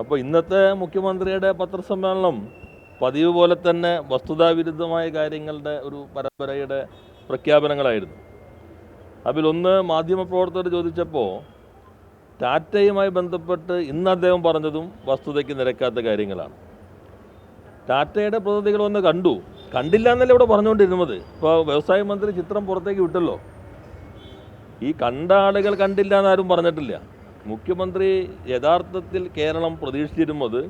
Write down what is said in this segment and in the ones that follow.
അപ്പോൾ ഇന്നത്തെ മുഖ്യമന്ത്രിയുടെ പത്രസമ്മേളനം പതിവ് പോലെ തന്നെ വസ്തുതാവിരുദ്ധമായ കാര്യങ്ങളുടെ ഒരു പരമ്പരയുടെ പ്രഖ്യാപനങ്ങളായിരുന്നു. അതിലൊന്ന് മാധ്യമപ്രവർത്തകർ ചോദിച്ചപ്പോൾ ടാറ്റയുമായി ബന്ധപ്പെട്ട് ഇന്ന് അദ്ദേഹം പറഞ്ഞതും വസ്തുതയ്ക്ക് നിരക്കാത്ത കാര്യങ്ങളാണ്. ടാറ്റയുടെ പ്രതിനിധികൾ വന്ന് കണ്ടില്ല എന്നല്ല ഇവിടെ പറഞ്ഞുകൊണ്ടിരുന്നത്. ഇപ്പോൾ വ്യവസായ മന്ത്രി ചിത്രം പുറത്തേക്ക് വിട്ടല്ലോ. ഈ കണ്ട ആളുകൾ കണ്ടില്ല എന്നാരും പറഞ്ഞിട്ടില്ല. മുഖ്യമന്ത്രി യഥാർത്ഥത്തിൽ കേരളം പ്രതീക്ഷിച്ചിരുന്നത്,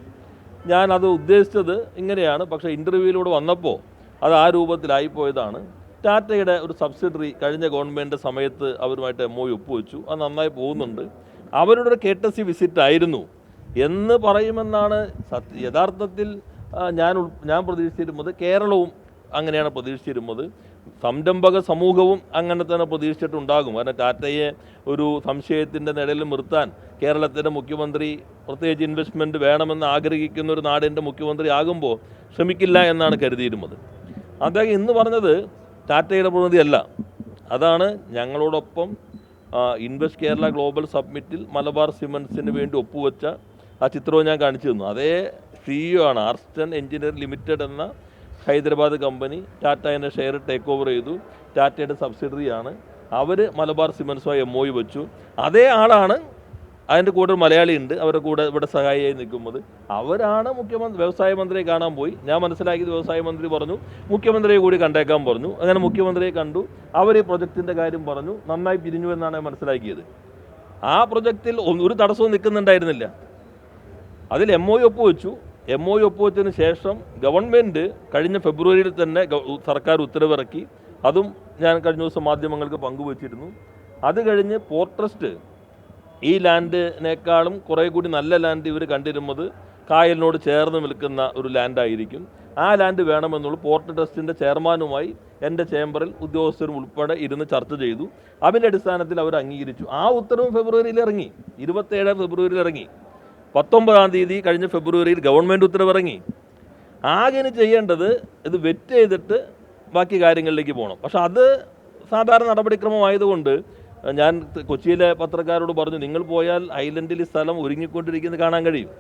ഞാനത് ഉദ്ദേശിച്ചത് ഇങ്ങനെയാണ്, പക്ഷേ ഇൻ്റർവ്യൂവിലൂടെ വന്നപ്പോൾ അത് ആ രൂപത്തിലായിപ്പോയതാണ്. ടാറ്റയുടെ ഒരു സബ്സിഡറി കഴിഞ്ഞ ഗവൺമെൻറ് സമയത്ത് അവരുമായിട്ട് MOU ഒപ്പുവെച്ചു, അത് നന്നായി പോകുന്നുണ്ട്, അവരുടെ ഒരു കേട്ടസി വിസിറ്റ് ആയിരുന്നു എന്ന് പറയുമെന്നാണ് യഥാർത്ഥത്തിൽ ഞാൻ പ്രതീക്ഷിച്ചിരുന്നത്. കേരളവും അങ്ങനെയാണ് പ്രതീക്ഷിച്ചിരുന്നത്. സംരംഭക സമൂഹവും അങ്ങനെ തന്നെ പ്രതീക്ഷിച്ചിട്ടുണ്ടാകും. കാരണം ടാറ്റയെ ഒരു സംശയത്തിൻ്റെ നിഴലിൽ നിർത്താൻ കേരളത്തിൻ്റെ മുഖ്യമന്ത്രി പ്രത്യേകിച്ച് ഇൻവെസ്റ്റ്മെൻറ്റ് വേണമെന്ന് ആഗ്രഹിക്കുന്ന ഒരു നാടിൻ്റെ മുഖ്യമന്ത്രി ആകുമ്പോൾ ശ്രമിക്കില്ല എന്നാണ് കരുതിയിരുന്നത്. അദ്ദേഹം ഇന്ന് പറഞ്ഞത് ടാറ്റയുടെ പ്രതിനിധിയല്ല. അതാണ് ഞങ്ങളോടൊപ്പം ഇൻവെസ്റ്റ് കേരള ഗ്ലോബൽ സബ്മിറ്റിൽ മലബാർ സിമൻസിന് വേണ്ടി ഒപ്പുവെച്ച ആ ചിത്രവും ഞാൻ കാണിച്ചു തന്നു. അതേ CEO ആണ്. ആർസ്റ്റൺ എഞ്ചിനീയർ ലിമിറ്റഡ് എന്ന ഹൈദരാബാദ് കമ്പനി ടാറ്റയുടെ ഷെയർ ടേക്ക് ഓവർ ചെയ്തു. ടാറ്റയുടെ സബ്സിഡറിയാണ്. അവർ മലബാർ സിമൻസുമായി MOU വെച്ചു. അതേ ആളാണ്, അതിൻ്റെ കൂടെ ഒരു മലയാളി ഉണ്ട്, അവരുടെ കൂടെ ഇവിടെ സഹായിയായി നിൽക്കുന്നത്. അവരാണ് വ്യവസായ മന്ത്രിയെ കാണാൻ പോയി. ഞാൻ മനസ്സിലാക്കിയത് വ്യവസായ മന്ത്രി പറഞ്ഞു മുഖ്യമന്ത്രിയെ കൂടി കണ്ടേക്കാൻ പറഞ്ഞു. അങ്ങനെ മുഖ്യമന്ത്രിയെ കണ്ടു. അവർ ഈ പ്രൊജക്റ്റിൻ്റെ കാര്യം പറഞ്ഞു. നന്നായി പിരിഞ്ഞു എന്നാണ് ഞാൻ മനസ്സിലാക്കിയത്. ആ പ്രൊജക്റ്റിൽ ഒരു തടസ്സവും നിൽക്കുന്നുണ്ടായിരുന്നില്ല. അതിൽ MOU ഒപ്പുവെച്ചു. MOU ഒപ്പുവെച്ചതിന് ശേഷം ഗവൺമെൻറ് കഴിഞ്ഞ ഫെബ്രുവരിയിൽ തന്നെ സർക്കാർ ഉത്തരവിറക്കി. അതും ഞാൻ കഴിഞ്ഞ ദിവസം മാധ്യമങ്ങൾക്ക് പങ്കുവച്ചിരുന്നു. അത് കഴിഞ്ഞ് പോർട്ട് ട്രസ്റ്റ് ഈ ലാൻഡിനേക്കാളും കുറേ കൂടി നല്ല ലാൻഡ് ഇവർ കണ്ടിരുന്നത് കായലിനോട് ചേർന്ന് നിൽക്കുന്ന ഒരു ലാൻഡായിരിക്കും. ആ ലാൻഡ് വേണമെന്നുള്ള പോർട്ട് ട്രസ്റ്റിൻ്റെ ചെയർമാനുമായി എൻ്റെ ചേംബറിൽ ഉദ്യോഗസ്ഥരും ഉൾപ്പെടെ ഇരുന്ന് ചർച്ച ചെയ്തു. അതിൻ്റെ അടിസ്ഥാനത്തിൽ അവർ അംഗീകരിച്ചു. ആ ഉത്തരവും ഫെബ്രുവരിയിൽ ഇറങ്ങി. 27 ഫെബ്രുവരിയിൽ ഇറങ്ങി. 19-ാം തീയതി കഴിഞ്ഞ ഫെബ്രുവരിയിൽ ഗവൺമെൻറ് ഉത്തരവിറങ്ങി. ആകെ ചെയ്യേണ്ടത് ഇത് വെറ്റ് ചെയ്തിട്ട് ബാക്കി കാര്യങ്ങളിലേക്ക് പോകണം. പക്ഷെ അത് സാധാരണ നടപടിക്രമമായതുകൊണ്ട് ഞാൻ കൊച്ചിയിലെ പത്രക്കാരോട് പറഞ്ഞു, നിങ്ങൾ പോയാൽ ഐലൻഡിൽ സ്ഥലം ഒരുങ്ങിക്കൊണ്ടിരിക്കുന്നത് കാണാൻ കഴിയും.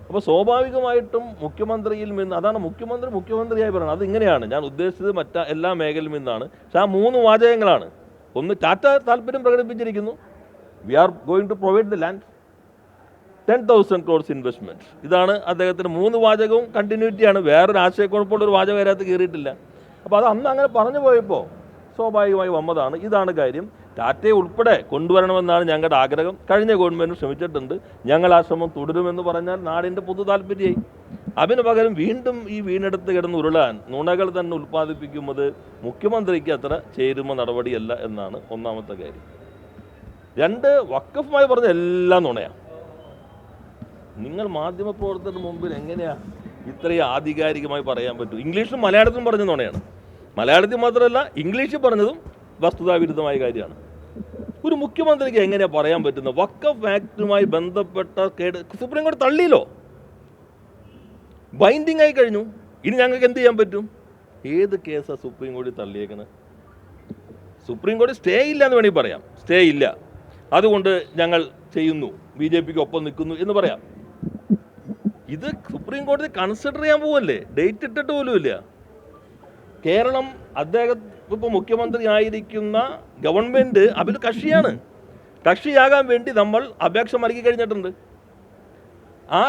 അപ്പോൾ സ്വാഭാവികമായിട്ടും മുഖ്യമന്ത്രിയിൽ നിന്ന്, അതാണ് മുഖ്യമന്ത്രിയായി പറയുന്നത്, അതിങ്ങനെയാണ് ഞാൻ ഉദ്ദേശിച്ചത് എല്ലാ മേഖലയിൽ നിന്നാണ്. പക്ഷെ ആ 3 വാചകങ്ങളാണ്. ഒന്ന്, ടാറ്റ താല്പര്യം പ്രകടിപ്പിച്ചിരിക്കുന്നു, we are going to provide the land, 10,000 crores investment. ഇതാണ് അദ്ദേഹത്തിന് 3 വാചകവും കണ്ടിന്യൂറ്റിയാണ്. വേറൊരു ആശയക്കുഴപ്പമുള്ളൊരു വാചകം അതിനകത്ത് കയറിയിട്ടില്ല. അപ്പോൾ അത് അന്ന് അങ്ങനെ പറഞ്ഞു പോയപ്പോൾ സ്വാഭാവികമായി വന്നതാണ്. ഇതാണ് കാര്യം. ടാറ്റയെ ഉൾപ്പെടെ കൊണ്ടുവരണമെന്നാണ് ഞങ്ങളുടെ ആഗ്രഹം. കഴിഞ്ഞ ഗവൺമെൻറ് ശ്രമിച്ചിട്ടുണ്ട്. ഞങ്ങൾ ആ ശ്രമം തുടരുമെന്ന് പറഞ്ഞാൽ നാടിൻ്റെ പൊതു താല്പര്യമായി. അതിന് പകരം വീണ്ടും ഈ വീണെടുത്ത് കിടന്ന് ഉരുളാൻ നുണകൾ തന്നെ ഉൽപ്പാദിപ്പിക്കുന്നത് മുഖ്യമന്ത്രിക്ക് അത്ര ചേരുമ നടപടിയല്ല എന്നാണ് ഒന്നാമത്തെ കാര്യം. 2, വഖഫുമായി പറഞ്ഞ എല്ലാം നുണയാണ്. നിങ്ങൾ മാധ്യമപ്രവർത്തകരുടെ മുമ്പിൽ എങ്ങനെയാണ് ഇത്രയും ആധികാരികമായി പറയാൻ പറ്റും? ഇംഗ്ലീഷിലും മലയാളത്തിലും പറഞ്ഞ നുണയാണ്. മലയാളത്തിൽ മാത്രമല്ല ഇംഗ്ലീഷിൽ പറഞ്ഞതും വസ്തുതാവിരുദ്ധമായ കാര്യമാണ്. ഒരു മുഖ്യമന്ത്രിക്ക് എങ്ങനെയാണ് പറയാൻ പറ്റുന്നത്? വഖഫ് ആക്ടുമായി ബന്ധപ്പെട്ട സുപ്രീം കോടതി തള്ളിയില്ലോ, ബൈൻഡിങ് ആയി കഴിഞ്ഞു. ഇനി ഞങ്ങൾക്ക് എന്ത് ചെയ്യാൻ പറ്റും? ഏത് കേസാണ് സുപ്രീം കോടതി തള്ളിയേക്കുന്നത്? സുപ്രീം കോടതി സ്റ്റേ ഇല്ല എന്ന് വേണമെങ്കിൽ പറയാം. സ്റ്റേ ഇല്ല, അതുകൊണ്ട് ഞങ്ങൾ ചെയ്യുന്നു, BJPക്ക് ഒപ്പം നിൽക്കുന്നു എന്ന് പറയാം. ഇത് സുപ്രീം കോടതി കൺസിഡർ ചെയ്യാൻ പോവല്ലേ, ഡേറ്റ് ഇട്ടിട്ട് പോലും ഇല്ല. കേരളം ഇപ്പോൾ മുഖ്യമന്ത്രി ആയിരിക്കുന്ന ഗവൺമെൻറ് അതിൽ കക്ഷിയാകാൻ വേണ്ടി നമ്മൾ അപേക്ഷ നൽകി കഴിഞ്ഞിട്ടുണ്ട്. ആ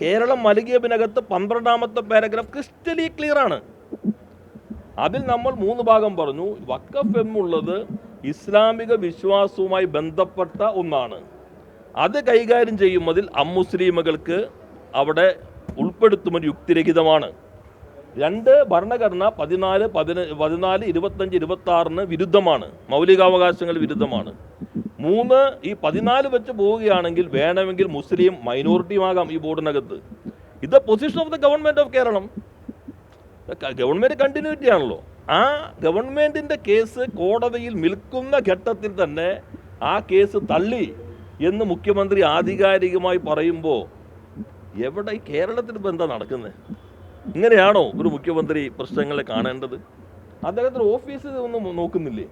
കേരളം നൽകിയതിനകത്ത് 12-ാമത്തെ പാരഗ്രാഫ് ക്രിസ്റ്റലി ക്ലിയറാണ്. അതിൽ നമ്മൾ 3 ഭാഗം പറഞ്ഞു. വഖഫ് എന്നുള്ളത് ഇസ്ലാമിക വിശ്വാസവുമായി ബന്ധപ്പെട്ട ഒന്നാണ്. അത് കൈകാര്യം ചെയ്യുന്നതിൽ അമുസ്ലിമുകൾക്ക് അവിടെ ഉൾപ്പെടുത്തുന്നത് യുക്തിരഹിതമാണ്. 2, ഭരണഘടന 14, 25, 26 വിരുദ്ധമാണ്, മൗലികാവകാശങ്ങൾ വിരുദ്ധമാണ്. 3, ഈ 14 വെച്ച് പോവുകയാണെങ്കിൽ വേണമെങ്കിൽ മുസ്ലിം മൈനോറിറ്റിയുമാകാം ഈ ബോർഡിനകത്ത്. ഇത് position of the government of Keralam. Government continuity ആണല്ലോ. ആ ഗവൺമെൻറ്റിൻ്റെ കേസ് കോടതിയിൽ നിൽക്കുന്ന ഘട്ടത്തിൽ തന്നെ ആ കേസ് തള്ളി എന്ന് മുഖ്യമന്ത്രി ആധികാരികമായി പറയുമ്പോൾ എവിടെ ഈ കേരളത്തിൽ ഇപ്പോൾ എന്താ നടക്കുന്നത്? ഇങ്ങനെയാണോ ഒരു മുഖ്യമന്ത്രി പ്രശ്നങ്ങളെ കാണേണ്ടത്? അദ്ദേഹത്തിൻ്റെ ഓഫീസിൽ ഒന്നും നോക്കുന്നില്ലേ?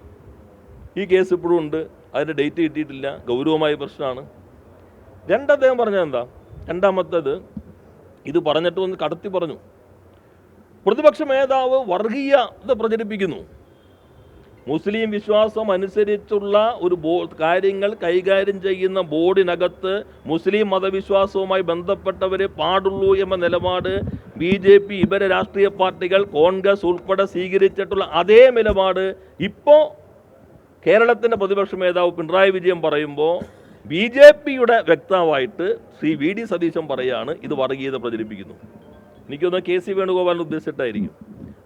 ഈ കേസ് ഇപ്പോഴും ഉണ്ട്, അതിൻ്റെ ഡേറ്റ് കിട്ടിയിട്ടില്ല, ഗൗരവമായ പ്രശ്നമാണ്. 2, അദ്ദേഹം പറഞ്ഞത് എന്താ? രണ്ടാമത്തേത്, ഇത് പറഞ്ഞിട്ട് ഒന്ന് കടത്തി പറഞ്ഞു, പ്രതിപക്ഷ നേതാവ് വർഗീയത പ്രചരിപ്പിക്കുന്നു. മുസ്ലിം വിശ്വാസം അനുസരിച്ചുള്ള ഒരു കാര്യങ്ങൾ കൈകാര്യം ചെയ്യുന്ന ബോർഡിനകത്ത് മുസ്ലിം മതവിശ്വാസവുമായി ബന്ധപ്പെട്ടവരെ പാടുള്ളൂ എന്ന നിലപാട് BJP, ഇവരെ രാഷ്ട്രീയ പാർട്ടികൾ, കോൺഗ്രസ് ഉൾപ്പെടെ സ്വീകരിച്ചിട്ടുള്ള അതേ നിലപാട് ഇപ്പോൾ കേരളത്തിൻ്റെ പ്രതിപക്ഷ നേതാവ് പിണറായി വിജയൻ പറയുമ്പോൾ BJPയുടെ വ്യക്തമായിട്ട് ശ്രീ VD സതീശൻ പറയുകയാണ് ഇത് വർഗീയത പ്രചരിപ്പിക്കുന്നു. എനിക്കൊന്ന് KC വേണുഗോപാലിനെ ഉദ്ദേശിച്ചിട്ടായിരിക്കും.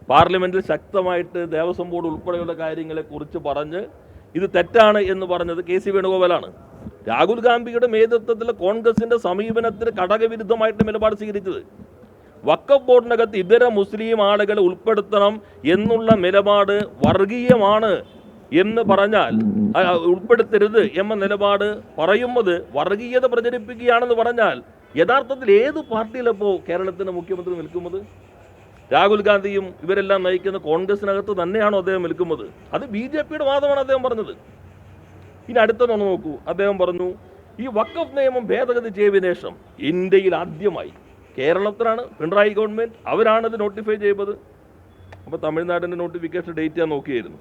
പാർലമെൻറ്റിൽ ശക്തമായിട്ട് ദേവസ്വം ബോർഡ് ഉൾപ്പെടെയുള്ള കാര്യങ്ങളെക്കുറിച്ച് പറഞ്ഞ് ഇത് തെറ്റാണ് എന്ന് പറഞ്ഞത് KC വേണുഗോപാലാണ്. രാഹുൽ ഗാന്ധിയുടെ നേതൃത്വത്തിൽ കോൺഗ്രസിൻ്റെ സമീപനത്തിന് ഘടകവിരുദ്ധമായിട്ട് നിലപാട് സ്വീകരിച്ചത്. വഖഫ് ബോർഡിനകത്ത് ഇതര മുസ്ലിം ആളുകളെ ഉൾപ്പെടുത്തണം എന്നുള്ള നിലപാട് വർഗീയമാണ് എന്ന് പറഞ്ഞാൽ, ഉൾപ്പെടുത്തരുത് എന്ന നിലപാട് പറയുന്നത് വർഗീയത പ്രചരിപ്പിക്കുകയാണെന്ന് പറഞ്ഞാൽ യഥാർത്ഥത്തിൽ ഏത് പാർട്ടിയിലപ്പോൾ കേരളത്തിൻ്റെ മുഖ്യമന്ത്രി നിൽക്കുന്നത്? രാഹുൽ ഗാന്ധിയും ഇവരെല്ലാം നയിക്കുന്ന കോൺഗ്രസിനകത്ത് തന്നെയാണോ അദ്ദേഹം നിൽക്കുന്നത്? അത് BJPയുടെ വാദമാണ് അദ്ദേഹം പറഞ്ഞത്. ഇനി അടുത്തതൊന്ന് നോക്കൂ. അദ്ദേഹം പറഞ്ഞു ഈ വഖഫ് നിയമം ഭേദഗതി ചെയ്തതിനു ശേഷം ഇന്ത്യയിൽ ആദ്യമായി കേരളത്തിലാണ് പിണറായി ഗവൺമെൻറ്, അവരാണിത് നോട്ടിഫൈ ചെയ്തത്. അപ്പോൾ തമിഴ്നാടിൻ്റെ നോട്ടിഫിക്കേഷൻ ഡേറ്റ് ഞാൻ നോക്കിയായിരുന്നു.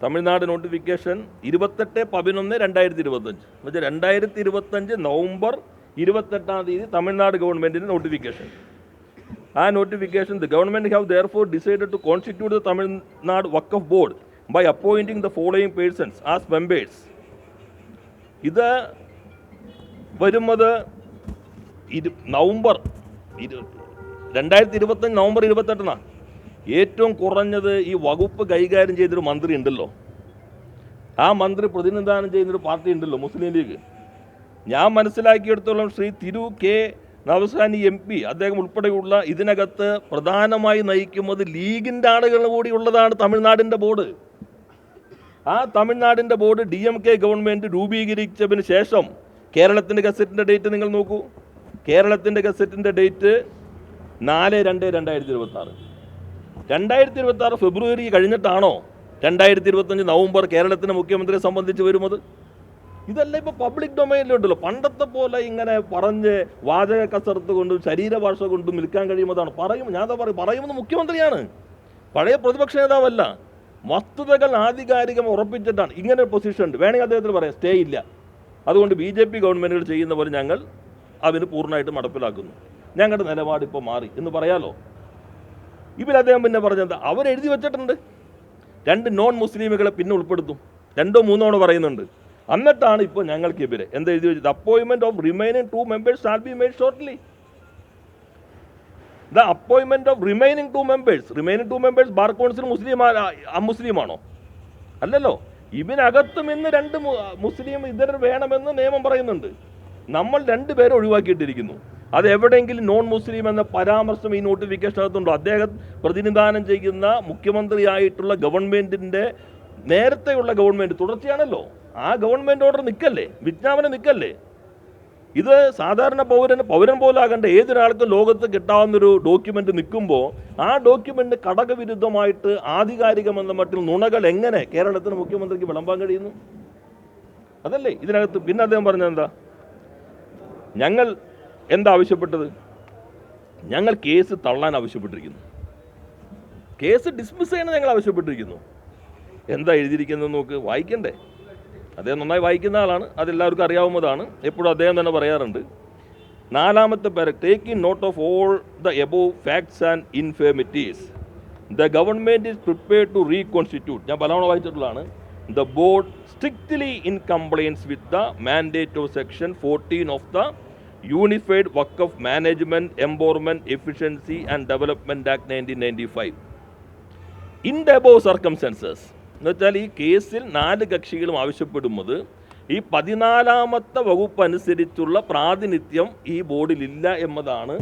തമിഴ്നാട് നോട്ടിഫിക്കേഷൻ 28/11/2025. എന്നുവെച്ചാൽ 2025 നവംബർ 28 തമിഴ്നാട് ഗവൺമെൻറ്റിൻ്റെ നോട്ടിഫിക്കേഷൻ. ആ notification, the government have therefore decided to constitute the Tamil Nadu Waqf board by appointing the following persons as members. ഇത് വരുന്നത് നവംബർ 2025 നവംബർ 28. ഏറ്റവും കുറഞ്ഞത് ഈ വകുപ്പ് കൈകാര്യം ചെയ്തൊരു മന്ത്രി ഉണ്ടല്ലോ, ആ മന്ത്രി പ്രതിനിധാനം ചെയ്യുന്നൊരു പാർട്ടി ഉണ്ടല്ലോ, മുസ്ലിം ലീഗ്. ഞാൻ മനസ്സിലാക്കിയെടുത്തോളം ശ്രീ തിരു കെ നവസാനി MP, അദ്ദേഹം ഉൾപ്പെടെയുള്ള ഇതിനകത്ത് പ്രധാനമായി നയിക്കുന്നത് ലീഗിൻ്റെ ആളുകൾ കൂടി ഉള്ളതാണ് തമിഴ്നാടിൻ്റെ ബോർഡ്. ആ തമിഴ്നാടിൻ്റെ ബോർഡ് DMK ഗവൺമെൻറ് രൂപീകരിച്ചതിന് ശേഷം കേരളത്തിൻ്റെ ഗസറ്റിൻ്റെ ഡേറ്റ് നിങ്ങൾ നോക്കൂ. കേരളത്തിൻ്റെ ഗസറ്റിൻ്റെ ഡേറ്റ് 4/2/2026. 2026 ഫെബ്രുവരി കഴിഞ്ഞിട്ടാണോ 2025 നവംബർ കേരളത്തിൻ്റെ മുഖ്യമന്ത്രിയെ സംബന്ധിച്ച് വരുന്നത്? ഇതെല്ലാം ഇപ്പോൾ പബ്ലിക് ഡൊമൈനിലുണ്ടല്ലോ. പണ്ടത്തെ പോലെ ഇങ്ങനെ പറഞ്ഞ് വാചക കസർത്ത് കൊണ്ടും ശരീരഭാഷ കൊണ്ടും നിൽക്കാൻ കഴിയുന്നതാണ്. പറയുന്നത് മുഖ്യമന്ത്രിയാണ്, പഴയ പ്രതിപക്ഷ നേതാവല്ല. വസ്തുതകൾ ആധികാരികം ഉറപ്പിച്ചിട്ടാണ് ഇങ്ങനെ ഒരു പൊസിഷൻ ഉണ്ട്. വേണമെങ്കിൽ അദ്ദേഹത്തിന് പറയാം സ്റ്റേ ഇല്ല, അതുകൊണ്ട് BJP ഗവൺമെൻറ്റുകൾ ചെയ്യുന്ന പോലെ ഞങ്ങൾ അതിന് പൂർണ്ണമായിട്ട് നടപ്പിലാക്കുന്നു, ഞങ്ങളുടെ നിലപാട് ഇപ്പോൾ മാറി എന്ന് പറയാലോ. അദ്ദേഹം പിന്നെ പറഞ്ഞത് അവരെഴുതി വെച്ചിട്ടുണ്ട് 2 നോൺ മുസ്ലിമുകളെ പിന്നെ ഉൾപ്പെടുത്തും, 2 or 3 പറയുന്നുണ്ട്. എന്നിട്ടാണ് ഇപ്പോൾ ഞങ്ങൾക്കെതിരെ എന്താ എഴുതി വെച്ചത്? Appointment of remaining 2 members shall be made shortly. The appointment of remaining 2 members. Remaining 2 members bar council അമുസ്ലിമാണോ? അല്ലല്ലോ. ഇതിനകത്തും ഇന്ന് 2 മുസ്ലിം ഇതര വേണമെന്ന് നിയമം പറയുന്നുണ്ട്. നമ്മൾ 2 പേരെ ഒഴിവാക്കിയിട്ടിരിക്കുന്നു. അത് എവിടെയെങ്കിലും നോൺ മുസ്ലിം എന്ന പരാമർശം ഈ നോട്ടിഫിക്കേഷനകത്തുണ്ടോ? അദ്ദേഹം പ്രതിനിധാനം ചെയ്യുന്ന മുഖ്യമന്ത്രിയായിട്ടുള്ള ഗവൺമെൻറ്റിൻ്റെ നേരത്തെയുള്ള ഗവൺമെൻറ് തുടർച്ചയാണല്ലോ. ആ ഗവൺമെൻറ് ഓർഡർ നിൽക്കല്ലേ, വിജ്ഞാപനം നിൽക്കല്ലേ. ഇത് സാധാരണ പൗരൻ പോലാകേണ്ട ഏതൊരാൾക്കും ലോകത്ത് കിട്ടാവുന്നൊരു ഡോക്യുമെൻ്റ് നിൽക്കുമ്പോൾ ആ ഡോക്യുമെൻ്റ് ഘടകവിരുദ്ധമായിട്ട് ആധികാരികമെന്ന മട്ടിൽ നുണകൾ എങ്ങനെ കേരളത്തിന് മുഖ്യമന്ത്രിക്ക് വിളമ്പാൻ കഴിയുന്നു? അതല്ലേ ഇതിനകത്ത്. പിന്നെ അദ്ദേഹം പറഞ്ഞത് ഞങ്ങൾ എന്താവശ്യപ്പെട്ടത്? ഞങ്ങൾ കേസ് തള്ളാൻ ആവശ്യപ്പെട്ടിരിക്കുന്നു, കേസ് ഡിസ്മിസ് ചെയ്യണം ഞങ്ങൾ ആവശ്യപ്പെട്ടിരിക്കുന്നു. എന്താ എഴുതിയിരിക്കുന്നത് നോക്ക്, വായിക്കണ്ടേ? അദ്ദേഹം നന്നായി വായിക്കുന്ന ആളാണ്, അതെല്ലാവർക്കും അറിയാവുന്നതാണ്. എപ്പോഴും അദ്ദേഹം തന്നെ പറയാറുണ്ട്. 4ാമത്തെ paragraph, taking note of all the above facts and infirmities the government is prepared to reconstitute. ഞാൻ പലവണ വായിച്ചിട്ടുള്ളതാണ്. The board strictly in compliance with the mandate of section 14 of the unified Waqf management empowerment efficiency and development act 1995 in the above circumstances. എന്നുവെച്ചാൽ ഈ കേസിൽ 4 കക്ഷികളും ആവശ്യപ്പെടുന്നത് ഈ 14ാമത്തെ വകുപ്പ് അനുസരിച്ചുള്ള പ്രാതിനിധ്യം ഈ ബോർഡിലില്ല എന്നതാണ്.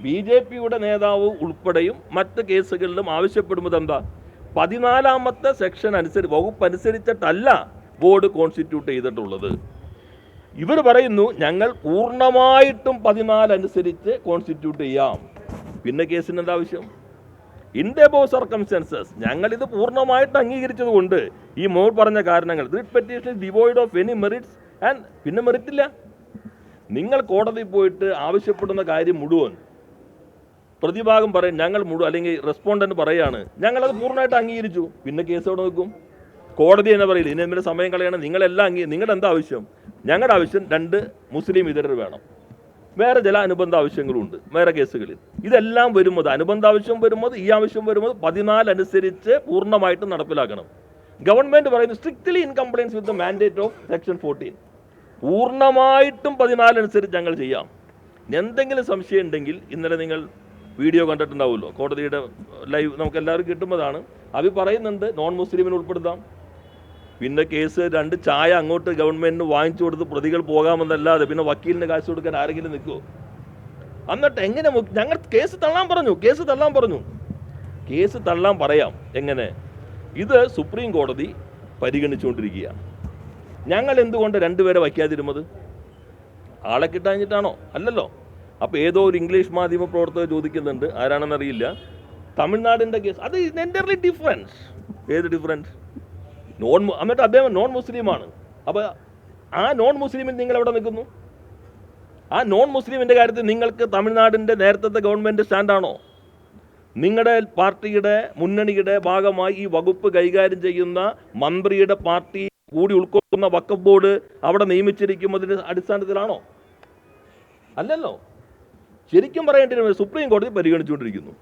BJPയുടെ നേതാവ് ഉൾപ്പെടെയും മറ്റ് കേസുകളിലും ആവശ്യപ്പെടുന്നത് എന്താ? 14ാമത്തെ സെക്ഷൻ വകുപ്പ് അനുസരിച്ചിട്ടല്ല ബോർഡ് കോൺസ്റ്റിറ്റ്യൂട്ട് ചെയ്തിട്ടുള്ളത്. ഇവർ പറയുന്നു ഞങ്ങൾ പൂർണ്ണമായിട്ടും 14 അനുസരിച്ച് കോൺസ്റ്റിറ്റ്യൂട്ട് ചെയ്യാം. പിന്നെ കേസിന് എന്താ ആവശ്യം? ഇൻ ദ എബോവ് സർക്കംസ്റ്റൻസസ് ഞങ്ങളിത് പൂർണ്ണമായിട്ട് അംഗീകരിച്ചതുകൊണ്ട് ഈ മോർ പറഞ്ഞ കാരണങ്ങൾ writ petition is devoid of any merits and പിന്നെ മെറിറ്റില്ല. നിങ്ങൾ കോടതിയിൽ പോയിട്ട് ആവശ്യപ്പെടുന്ന കാര്യം മുഴുവൻ പ്രതിഭാഗം പറയും ഞങ്ങൾ മുഴുവൻ, അല്ലെങ്കിൽ റെസ്പോണ്ടന്റ് പറയാണ് ഞങ്ങളത് പൂർണ്ണമായിട്ട് അംഗീകരിച്ചു, പിന്നെ കേസ് എവിടെ നിൽക്കും? കോടതി എന്ന് പറയില്ല ഇനി എന്തിൻ്റെ സമയം കളയണം, നിങ്ങളെല്ലാം നിങ്ങളുടെ എന്താ ആവശ്യം? ഞങ്ങളുടെ ആവശ്യം 2 മുസ്ലിം ഇതരർ വേണം, വേറെ ചില അനുബന്ധ ആവശ്യങ്ങളുണ്ട് വേറെ കേസുകളിൽ. ഇതെല്ലാം വരുന്നത് അനുബന്ധ ആവശ്യം വരുന്നത് ഈ ആവശ്യം വരുന്നത് 14 അനുസരിച്ച് പൂർണ്ണമായിട്ടും നടപ്പിലാക്കണം. ഗവൺമെൻറ് പറയുന്നത് strictly in compliance with the mandate of section 14. പൂർണ്ണമായിട്ടും 14 അനുസരിച്ച് ഞങ്ങൾ ചെയ്യാം. എന്തെങ്കിലും സംശയം ഉണ്ടെങ്കിൽ ഇന്നലെ നിങ്ങൾ വീഡിയോ കണ്ടിട്ടുണ്ടാവുമല്ലോ, കോടതിയുടെ ലൈവ് നമുക്ക് എല്ലാവർക്കും കിട്ടുന്നതാണ്. അവർ പറയുന്നുണ്ട് നോൺ മുസ്ലിമിനെ ഉൾപ്പെടുത്താം. പിന്നെ കേസ് 2 ചായ അങ്ങോട്ട് ഗവൺമെൻറ്റിന് വാങ്ങിച്ചു കൊടുത്ത് പ്രതികൾ പോകാമെന്നല്ലാതെ പിന്നെ വക്കീലിന് കാശ് കൊടുക്കാൻ ആരെങ്കിലും നിൽക്കുമോ? എന്നിട്ട് എങ്ങനെ ഞങ്ങൾ കേസ് തള്ളാൻ പറഞ്ഞു, കേസ് തള്ളാൻ പറയാം. എങ്ങനെ? ഇത് സുപ്രീം കോടതി പരിഗണിച്ചുകൊണ്ടിരിക്കുകയാണ്. ഞങ്ങൾ എന്തുകൊണ്ട് 2 പേരെ വയ്ക്കാതിരുന്നത്? ആളെ കിട്ടാഞ്ഞിട്ടാണോ? അല്ലല്ലോ. അപ്പോൾ ഏതോ ഒരു ഇംഗ്ലീഷ് മാധ്യമ പ്രവർത്തകർ ചോദിക്കുന്നുണ്ട്, ആരാണെന്നറിയില്ല, തമിഴ്നാടിൻ്റെ കേസ്. അത് എൻ്റർലി ഡിഫറൻസ്. ഏത് ഡിഫറൻസ്? എന്നിട്ട് അദ്ദേഹം നോൺ മുസ്ലിമാണ്. അപ്പോൾ ആ നോൺ മുസ്ലിമിൽ നിങ്ങൾ എവിടെ നിൽക്കുന്നു? ആ നോൺ മുസ്ലിമിൻ്റെ കാര്യത്തിൽ നിങ്ങൾക്ക് തമിഴ്നാടിൻ്റെ നേരത്തെ ഗവൺമെൻറ് സ്റ്റാൻഡാണോ? നിങ്ങളുടെ പാർട്ടിയുടെ മുന്നണിയുടെ ഭാഗമായി ഈ വകുപ്പ് കൈകാര്യം ചെയ്യുന്ന മന്ത്രിയുടെ പാർട്ടി കൂടി ഉൾക്കൊള്ളുന്ന വഖഫ് ബോർഡ് അവിടെ നിയമിച്ചിരിക്കുന്നതിൻ്റെ അടിസ്ഥാനത്തിലാണോ? അല്ലല്ലോ. ശരിക്കും പറയേണ്ടി സുപ്രീം കോടതി പരിഗണിച്ചുകൊണ്ടിരിക്കുന്നു.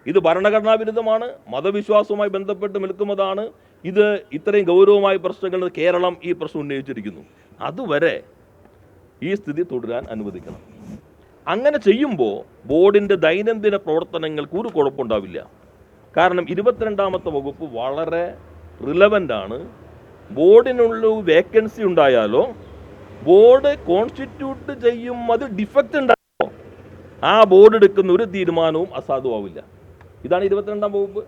ഇത് ഭരണഘടനാ വിരുദ്ധമാണ്, മതവിശ്വാസവുമായി ബന്ധപ്പെട്ട് നിൽക്കുന്നതാണ്. ഇത് ഇത്രയും ഗൗരവമായ പ്രശ്നങ്ങൾ കേരളം ഈ പ്രശ്നം ഉന്നയിച്ചിരിക്കുന്നു. അതുവരെ ഈ സ്ഥിതി തുടരാൻ അനുവദിക്കണം. അങ്ങനെ ചെയ്യുമ്പോൾ ബോർഡിൻ്റെ ദൈനംദിന പ്രവർത്തനങ്ങൾക്ക് ഒരു കുഴപ്പമുണ്ടാവില്ല. കാരണം 22ാമത്തെ വകുപ്പ് വളരെ റിലവൻ്റ് ആണ്. ബോർഡിനുള്ള വേക്കൻസി ഉണ്ടായാലോ ബോർഡ് കോൺസ്റ്റിറ്റ്യൂട്ട് ചെയ്യും അത് ഡിഫക്റ്റ് ഉണ്ടായാലോ ആ ബോർഡ് എടുക്കുന്ന ഒരു തീരുമാനവും അസാധുവാവില്ല. ഇതാണ് 22ാം വകുപ്പ്.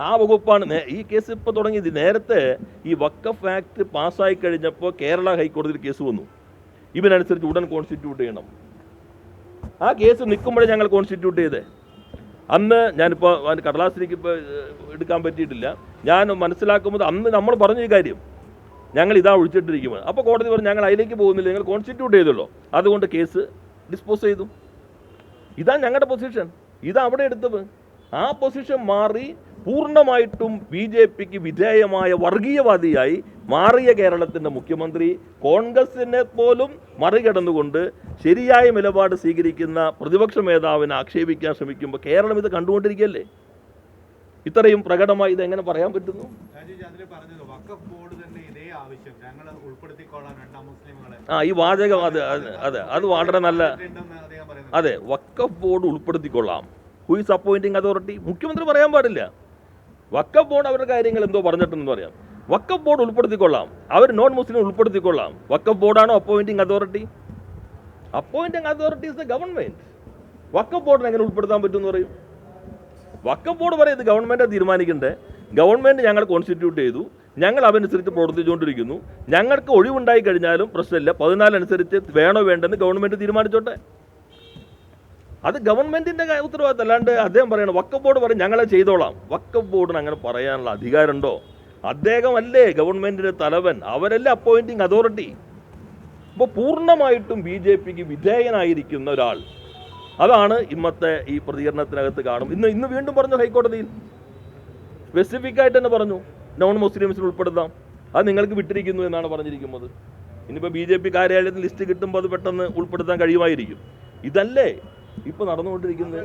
ആ വകുപ്പാണ് ഈ കേസ് ഇപ്പോൾ തുടങ്ങിയത്. നേരത്തെ ഈ വഖഫ് ആക്ട് പാസ്സായി കഴിഞ്ഞപ്പോൾ കേരള ഹൈക്കോടതിയിൽ കേസ് വന്നു, ഇവനനുസരിച്ച് ഉടൻ കോൺസ്റ്റിറ്റ്യൂട്ട് ചെയ്യണം. ആ കേസ് നിൽക്കുമ്പോഴേ ഞങ്ങൾ കോൺസ്റ്റിറ്റ്യൂട്ട് ചെയ്തേ. അന്ന് ഞാനിപ്പോൾ കടലാസിലേക്ക് ഇപ്പോൾ എടുക്കാൻ പറ്റിയിട്ടില്ല. ഞാൻ മനസ്സിലാക്കുമ്പോൾ അന്ന് നമ്മൾ പറഞ്ഞ ഈ കാര്യം ഞങ്ങൾ ഇതാ ഒഴിച്ചിട്ടിരിക്കുന്നത്. അപ്പോൾ കോടതി പറഞ്ഞു ഞങ്ങൾ അതിലേക്ക് പോകുന്നില്ല, ഞങ്ങൾ കോൺസ്റ്റിറ്റ്യൂട്ട് ചെയ്തല്ലോ, അതുകൊണ്ട് കേസ് ഡിസ്പോസ് ചെയ്തു. ഇതാണ് ഞങ്ങളുടെ പൊസിഷൻ. ഇതാ അവിടെ എടുത്തത്. ആ പൊസിഷൻ മാറി പൂർണ്ണമായിട്ടും BJPക്ക് വിധേയമായ വർഗീയവാദിയായി മാറിയ കേരളത്തിൻ്റെ മുഖ്യമന്ത്രി കോൺഗ്രസിനെ പോലും മറികടന്നുകൊണ്ട് ശരിയായ നിലപാട് സ്വീകരിക്കുന്ന പ്രതിപക്ഷ മേധാവിനെ ആക്ഷേപിക്കാൻ ശ്രമിക്കുമ്പോൾ കേരളം ഇത് കണ്ടുകൊണ്ടിരിക്കുകയല്ലേ? ഇത്രയും പ്രകടമായി ഇതെങ്ങനെ പറയാൻ പറ്റുന്നു? ഈ വാചകം അത് വളരെ നല്ല. അതെ, വഖഫ് ബോർഡ് ഉൾപ്പെടുത്തിക്കൊള്ളാം. Who is appointing authority? മുഖ്യമന്ത്രി പറയാൻ പാടില്ല. വഖഫ് ബോർഡ് അവരുടെ കാര്യങ്ങൾ എന്തോ പറഞ്ഞിട്ടുണ്ടെന്ന് പറയാം. വഖഫ് ബോർഡ് ഉൾപ്പെടുത്തിക്കൊള്ളാം, അവർ നോൺ മുസ്ലിം ഉൾപ്പെടുത്തിക്കൊള്ളാം. വഖഫ് ബോർഡാണോ appointing authority? Appointing authority is the government. Waqf ബോർഡിനെ എങ്ങനെ ഉൾപ്പെടുത്താൻ പറ്റുമെന്ന് പറയും? വഖഫ് ബോർഡ് പറയുന്നത് ഗവൺമെൻറ് തീരുമാനിക്കണ്ടേ. ഗവൺമെൻറ് ഞങ്ങൾ കോൺസ്റ്റിറ്റ്യൂട്ട് ചെയ്തു, ഞങ്ങൾ അതനുസരിച്ച് പ്രവർത്തിച്ചുകൊണ്ടിരിക്കുന്നു, ഞങ്ങൾക്ക് ഒഴിവുണ്ടായി കഴിഞ്ഞാലും പ്രശ്നമില്ല, 14 അനുസരിച്ച് വേണോ വേണ്ടെന്ന് ഗവൺമെൻറ് തീരുമാനിച്ചോട്ടെ. അത് ഗവൺമെൻറ്റിൻ്റെ ഉത്തരവാദിത്തം. അല്ലാണ്ട് അദ്ദേഹം പറയണം വഖഫ് ബോർഡ് പറയും ഞങ്ങളെ ചെയ്തോളാം. വഖഫ് ബോർഡിന് അങ്ങനെ പറയാനുള്ള അധികാരമുണ്ടോ? അദ്ദേഹമല്ലേ ഗവൺമെൻറ്റിൻ്റെ തലവൻ, അവരല്ലേ അപ്പോയിൻറ്റിംഗ് അതോറിറ്റി. അപ്പോൾ പൂർണ്ണമായിട്ടും BJPക്ക് വിധേയനായിരിക്കുന്ന ഒരാൾ, അതാണ് ഇന്നത്തെ ഈ പ്രതികരണത്തിനകത്ത് കാണും. ഇന്ന് വീണ്ടും പറഞ്ഞു ഹൈക്കോടതിയിൽ സ്പെസിഫിക്കായിട്ട് തന്നെ പറഞ്ഞു നോൺ മുസ്ലിംസിൽ ഉൾപ്പെടുത്താം, അത് നിങ്ങൾക്ക് വിട്ടിരിക്കുന്നു എന്നാണ് പറഞ്ഞിരിക്കുന്നത്. ഇനിയിപ്പോൾ BJP കാര്യാലയത്തിൽ ലിസ്റ്റ് കിട്ടുമ്പോൾ അത് പെട്ടെന്ന് ഉൾപ്പെടുത്താൻ കഴിയുമായിരിക്കും. ഇതല്ലേ ഇപ്പോൾ നടന്നുകൊണ്ടിരിക്കുന്നത്?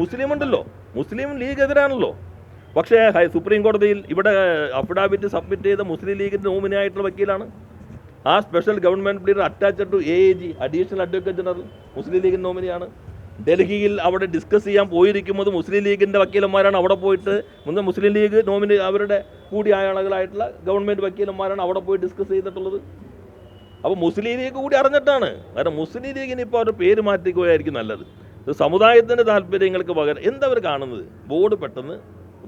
മുസ്ലിം ഉണ്ടല്ലോ, മുസ്ലിം ലീഗ് എതിരാണല്ലോ. പക്ഷേ സുപ്രീം കോടതിയിൽ ഇവിടെ അഫിഡാവിറ്റ് സബ്മിറ്റ് ചെയ്ത മുസ്ലിം ലീഗിൻ്റെ നോമിനിയായിട്ടുള്ള വക്കീലാണ്. ആ special government leader attached to AAG additional advocate general Muslim ലീഗിൻ്റെ നോമിനിയാണ്. ഡൽഹിയിൽ അവിടെ ഡിസ്കസ് ചെയ്യാൻ പോയിരിക്കുന്നത് മുസ്ലിം ലീഗിൻ്റെ വക്കീലന്മാരാണ്. അവിടെ പോയിട്ട് മുസ്ലിം ലീഗ് നോമിനി അവരുടെ കൂടി ആളുകളായിട്ടുള്ള ഗവൺമെൻറ് വക്കീലന്മാരാണ് അവിടെ പോയി ഡിസ്കസ് ചെയ്തിട്ടുള്ളത്. അപ്പോൾ മുസ്ലിം ലീഗ് കൂടി അറിഞ്ഞിട്ടാണ്. കാരണം മുസ്ലിം ലീഗിന് ഇപ്പോൾ അവരുടെ പേര് മാറ്റിക്കുകയായിരിക്കും നല്ലത്. സമുദായത്തിൻ്റെ താല്പര്യങ്ങൾക്ക് പകരം എന്തവർ കാണുന്നത്? ബോർഡ് പെട്ടെന്ന്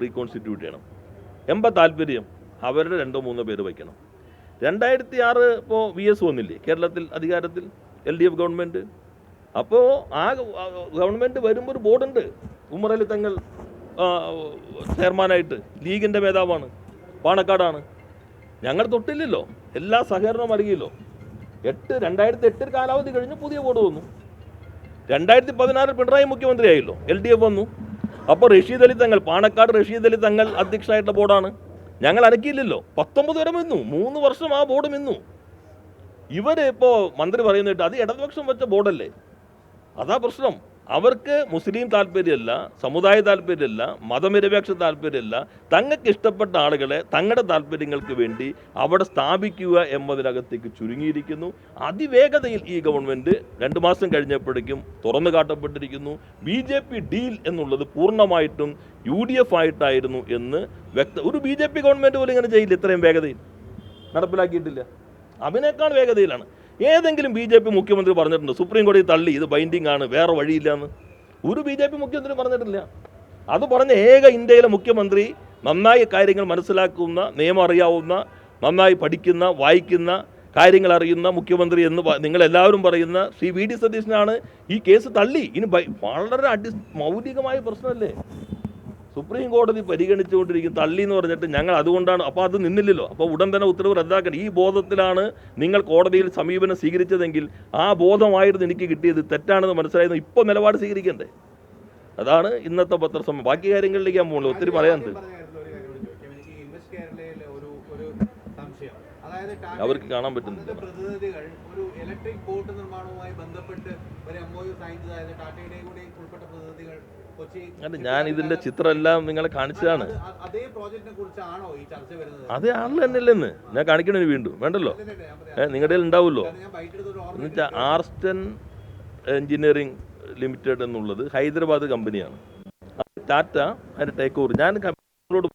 റീകോൺസ്റ്റിറ്റ്യൂട്ട് ചെയ്യണം. എന്താ താല്പര്യം? അവരുടെ 2-3 പേര് വയ്ക്കണം. 2006 ഇപ്പോൾ VS വന്നില്ലേ കേരളത്തിൽ അധികാരത്തിൽ, LDF ഗവൺമെൻറ്. അപ്പോൾ ആ ഗവൺമെൻറ് വരുമ്പോൾ ഒരു ബോർഡുണ്ട്. ഉമർ അലി തങ്ങൾ ചെയർമാനായിട്ട്, ലീഗിൻ്റെ മേധാവാണ്, പാണക്കാടാണ്. ഞങ്ങൾ തൊട്ടില്ലല്ലോ. എല്ലാ സഹകരണവും നൽകിയല്ലോ. 2008 കാലാവധി കഴിഞ്ഞ് പുതിയ ബോർഡ് വന്നു. 2016 പിണറായി മുഖ്യമന്ത്രിയായല്ലോ, LDF വന്നു. അപ്പോൾ റഷീദ് അലി തങ്ങൾ, പാണക്കാട് റഷീദ് അലി തങ്ങൾ അധ്യക്ഷനായിട്ടുള്ള ബോർഡാണ്. ഞങ്ങൾ അനക്കിയില്ലല്ലോ. 19 വരെ നിന്നു, 3 വർഷം ആ ബോർഡ് നിന്നു. ഇപ്പോൾ മന്ത്രി പറയുന്നിട്ട് അത് ഇടതുപക്ഷം വെച്ച ബോർഡല്ലേ. അതാ പ്രശ്നം. അവർക്ക് മുസ്ലിം താല്പര്യമല്ല, സമുദായ താല്പര്യമല്ല, മതനിരപേക്ഷ താല്പര്യമല്ല, തങ്ങൾക്ക് ഇഷ്ടപ്പെട്ട ആളുകളെ തങ്ങളുടെ താല്പര്യങ്ങൾക്ക് വേണ്ടി അവിടെ സ്ഥാപിക്കുക എന്നതിനകത്തേക്ക് ചുരുങ്ങിയിരിക്കുന്നു. അതിവേഗതയിൽ ഈ ഗവൺമെൻറ് 2 മാസം കഴിഞ്ഞപ്പോഴേക്കും തുറന്നു കാട്ടപ്പെട്ടിരിക്കുന്നു. BJP ഡീൽ എന്നുള്ളത് പൂർണ്ണമായിട്ടും UDF ആയിട്ടായിരുന്നു എന്ന് ഒരു BJP ഗവൺമെൻറ് പോലും ഇങ്ങനെ ചെയ്യില്ല. ഇത്രയും വേഗതയിൽ നടപ്പിലാക്കിയിട്ടില്ല. അതിനേക്കാൾ വേഗതയിലാണ്. ഏതെങ്കിലും BJP മുഖ്യമന്ത്രി പറഞ്ഞിട്ടുണ്ട് സുപ്രീം കോടതി തള്ളി ഇത് ബൈൻഡിങ് ആണ്, വേറെ വഴിയില്ല എന്ന്? ഒരു BJP മുഖ്യമന്ത്രി പറഞ്ഞിട്ടില്ല. അത് പറഞ്ഞ ഏക ഇന്ത്യയിലെ മുഖ്യമന്ത്രി, നന്നായി കാര്യങ്ങൾ മനസ്സിലാക്കുന്ന, നിയമം അറിയാവുന്ന, നന്നായി പഠിക്കുന്ന, വായിക്കുന്ന, കാര്യങ്ങൾ അറിയുന്ന മുഖ്യമന്ത്രി എന്ന് നിങ്ങളെല്ലാവരും പറയുന്ന ശ്രീ VD സതീശനാണ് ഈ കേസ് തള്ളി. ഇനി വളരെ മൗലികമായ പ്രശ്നമല്ലേ സുപ്രീം കോടതി പരിഗണിച്ചുകൊണ്ടിരിക്കും, തള്ളി എന്ന് പറഞ്ഞിട്ട് ഞങ്ങൾ അതുകൊണ്ടാണ്. അപ്പോൾ അത് നിന്നില്ലല്ലോ. അപ്പോൾ ഉടൻ തന്നെ ഉത്തരവ് റദ്ദാക്കണം. ഈ ബോധത്തിലാണ് നിങ്ങൾ കോടതിയിൽ സമീപനം സ്വീകരിച്ചതെങ്കിൽ ആ ബോധമായിരുന്നു എനിക്ക് കിട്ടിയത്. തെറ്റാണെന്ന് മനസ്സിലായിരുന്നു. ഇപ്പോൾ നിലപാട് സ്വീകരിക്കണ്ടേ? അതാണ് ഇന്നത്തെ പത്രസമ്മേളനം. ബാക്കി കാര്യങ്ങളിലേക്ക് ഞാൻ പോകുന്നത് ഒത്തിരി പറയാനുണ്ട്. അവർക്ക് കാണാൻ പറ്റുന്നില്ല. പ്രതിനിധികൾ ഒരു ഇലക്ട്രിക് ബോട്ട് നിർമ്മാണവുമായി ബന്ധപ്പെട്ട് ഒരു MOU സൈൻ ചെയ്തതായത് ടാറ്റയുടെയും കൂടി ഉൾപ്പെട്ട പ്രതിനിധികൾ അല്ല, ഞാൻ ഇതിന്റെ ചിത്രമെല്ലാം നിങ്ങളെ കാണിച്ചതാണ്. അതേ പ്രോജക്റ്റിനെ കുറിച്ചാണോ ഈ ചർച്ച വരുന്നത്? അതേ ആളിൽ തന്നെയല്ലെന്ന് ഞാൻ കാണിക്കണേ. വീണ്ടും വേണ്ടല്ലോ, നിങ്ങളുടെ ഉണ്ടാവുമല്ലോ. എന്നുവെച്ചാൽ ആർസ്റ്റൺ എഞ്ചിനീയറിംഗ് ലിമിറ്റഡ് എന്നുള്ളത് ഹൈദരാബാദ് കമ്പനിയാണ്. ടാറ്റ അതിന്റെ ടേക്ക് ഓവർ. ഞാൻ കമ്പനിയോട്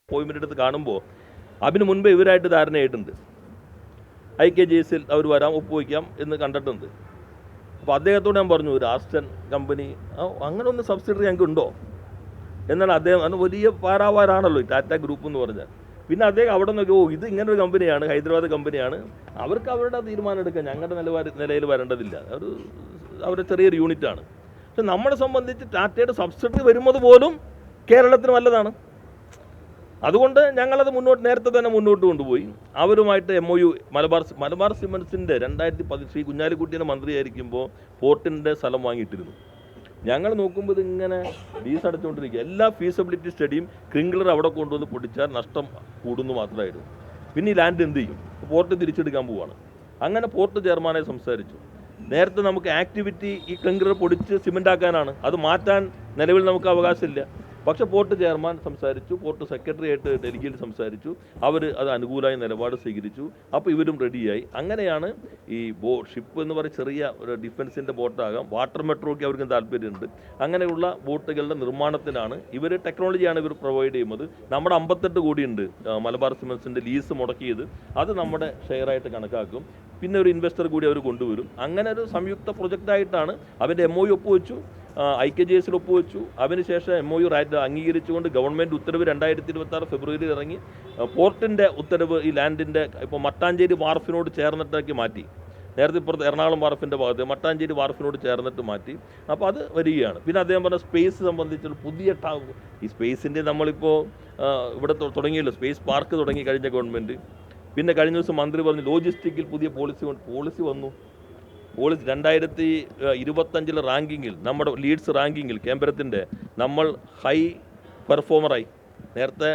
അപ്പോയിൻമെന്റ് എടുത്ത് കാണുമ്പോൾ അതിന് മുൻപേ ഇവരായിട്ട് ധാരണയായിട്ടുണ്ട്. IKJS അവർ വരാം, ഒപ്പുവയ്ക്കാം എന്ന് കണ്ടിട്ടുണ്ട്. അപ്പോൾ അദ്ദേഹത്തോട് ഞാൻ പറഞ്ഞു, ഒരു ആർസ്റ്റൺ കമ്പനി അങ്ങനെ ഒന്ന് സബ്സിഡറി ഞങ്ങൾക്ക് ഉണ്ടോ എന്നാണ് അദ്ദേഹം. അന്ന് വലിയ പാരാവാരാണല്ലോ ഈ ടാറ്റ ഗ്രൂപ്പ് എന്ന് പറഞ്ഞാൽ. പിന്നെ അദ്ദേഹം അവിടെ നോക്കി, ഇത് ഇങ്ങനൊരു കമ്പനിയാണ്, ഹൈദരാബാദ് കമ്പനിയാണ്, അവർക്ക് അവരുടെ തീരുമാനം എടുക്കാം, ഞങ്ങളുടെ നിലയിൽ വരേണ്ടതില്ല, അവരുടെ ചെറിയൊരു യൂണിറ്റാണ്. പക്ഷെ നമ്മളെ സംബന്ധിച്ച് ടാറ്റയുടെ സബ്സിഡറി വരുന്നത് പോലും കേരളത്തിന് നല്ലതാണ്. അതുകൊണ്ട് ഞങ്ങളത് നേരത്തെ തന്നെ മുന്നോട്ട് കൊണ്ടുപോയി. അവരുമായിട്ട് MOU മലബാർ സിമൻസിൻ്റെ 2010 ശ്രീ കുഞ്ഞാലിക്കുട്ടിയുടെ മന്ത്രിയായിരിക്കുമ്പോൾ പോർട്ടിൻ്റെ സ്ഥലം വാങ്ങിയിട്ടിരുന്നു. ഞങ്ങൾ നോക്കുമ്പോൾ ഇതിങ്ങനെ ഫീസ് അടച്ചുകൊണ്ടിരിക്കുക. എല്ലാ ഫീസിബിലിറ്റി സ്റ്റഡിയും ക്രിങ്ക്ലർ അവിടെ കൊണ്ടുവന്ന് പൊടിച്ചാൽ നഷ്ടം കൂടുന്നു മാത്രമായിരുന്നു. പിന്നെ ഈ ലാൻഡ് എന്ത് ചെയ്യും? പോർട്ട് തിരിച്ചെടുക്കാൻ പോവുകയാണ്. അങ്ങനെ പോർട്ട് ചെയർമാനെ സംസാരിച്ചു. നേരത്തെ നമുക്ക് ആക്ടിവിറ്റി ഈ ക്രിങ്ക്ലർ പൊടിച്ച് സിമെൻ്റ് ആക്കാനാണ്, അത് മാറ്റാൻ നിലവിൽ നമുക്ക് അവകാശമില്ല. പക്ഷേ പോർട്ട് ചെയർമാൻ സംസാരിച്ചു, പോർട്ട് സെക്രട്ടറി ആയിട്ട് ഡൽഹിയിൽ സംസാരിച്ചു, അവർ അത് അനുകൂലമായ നിലപാട് സ്വീകരിച്ചു. അപ്പോൾ ഇവരും റെഡിയായി. അങ്ങനെയാണ് ഈ ഷിപ്പ് എന്ന് പറയുന്ന ചെറിയ ഒരു ഡിഫൻസിൻ്റെ ബോട്ടാകാം, വാട്ടർ മെട്രോയ്ക്ക് അവർക്കും താല്പര്യമുണ്ട്. അങ്ങനെയുള്ള ബോട്ടുകളുടെ നിർമ്മാണത്തിനാണ് ടെക്നോളജിയാണ് ഇവർ പ്രൊവൈഡ് ചെയ്യുന്നത്. നമ്മുടെ 58 കോടിയുണ്ട് മലബാർ സിമൻസിൻ്റെ ലീസ് മുടക്കിയത്, അത് നമ്മുടെ ഷെയറായിട്ട് കണക്കാക്കും. പിന്നെ ഒരു ഇൻവെസ്റ്റർ കൂടി അവർ കൊണ്ടുവരും. അങ്ങനെ ഒരു സംയുക്ത പ്രൊജക്റ്റായിട്ടാണ് അവൻ്റെ MOU ഒപ്പുവെച്ചു, IKJS ഒപ്പുവെച്ചു. അതിനുശേഷം MOU അംഗീകരിച്ചുകൊണ്ട് ഗവൺമെൻറ് ഉത്തരവ് 2026 ഫെബ്രുവരിയിൽ ഇറങ്ങി. പോർട്ടിൻ്റെ ഉത്തരവ് ഈ ലാൻഡിൻ്റെ ഇപ്പോൾ മട്ടാഞ്ചേരി വാർഫിനോട് ചേർന്നിട്ടേക്ക് മാറ്റി. നേരത്തെ ഇപ്പുറത്ത് എറണാകുളം വാർഫിൻ്റെ ഭാഗത്ത് മട്ടാഞ്ചേരി വാർഫിനോട് ചേർന്നിട്ട് മാറ്റി. അപ്പോൾ അത് വരികയാണ്. പിന്നെ അദ്ദേഹം പറഞ്ഞ സ്പേസ് സംബന്ധിച്ചുള്ള പുതിയ ഈ സ്പേസിൻ്റെ നമ്മളിപ്പോൾ ഇവിടെ തുടങ്ങിയല്ലോ, സ്പേസ് പാർക്ക് തുടങ്ങി കഴിഞ്ഞ ഗവൺമെൻറ്. പിന്നെ കഴിഞ്ഞ ദിവസം മന്ത്രി പറഞ്ഞു ലോജിസ്റ്റിക്കിൽ പുതിയ പോളിസി വന്നു. 2025 റാങ്കിങ്ങിൽ, നമ്മുടെ ലീഡ്സ് റാങ്കിങ്ങിൽ കേന്ദ്രത്തിൻ്റെ നമ്മൾ ഹൈ പെർഫോമറായി. നേരത്തെ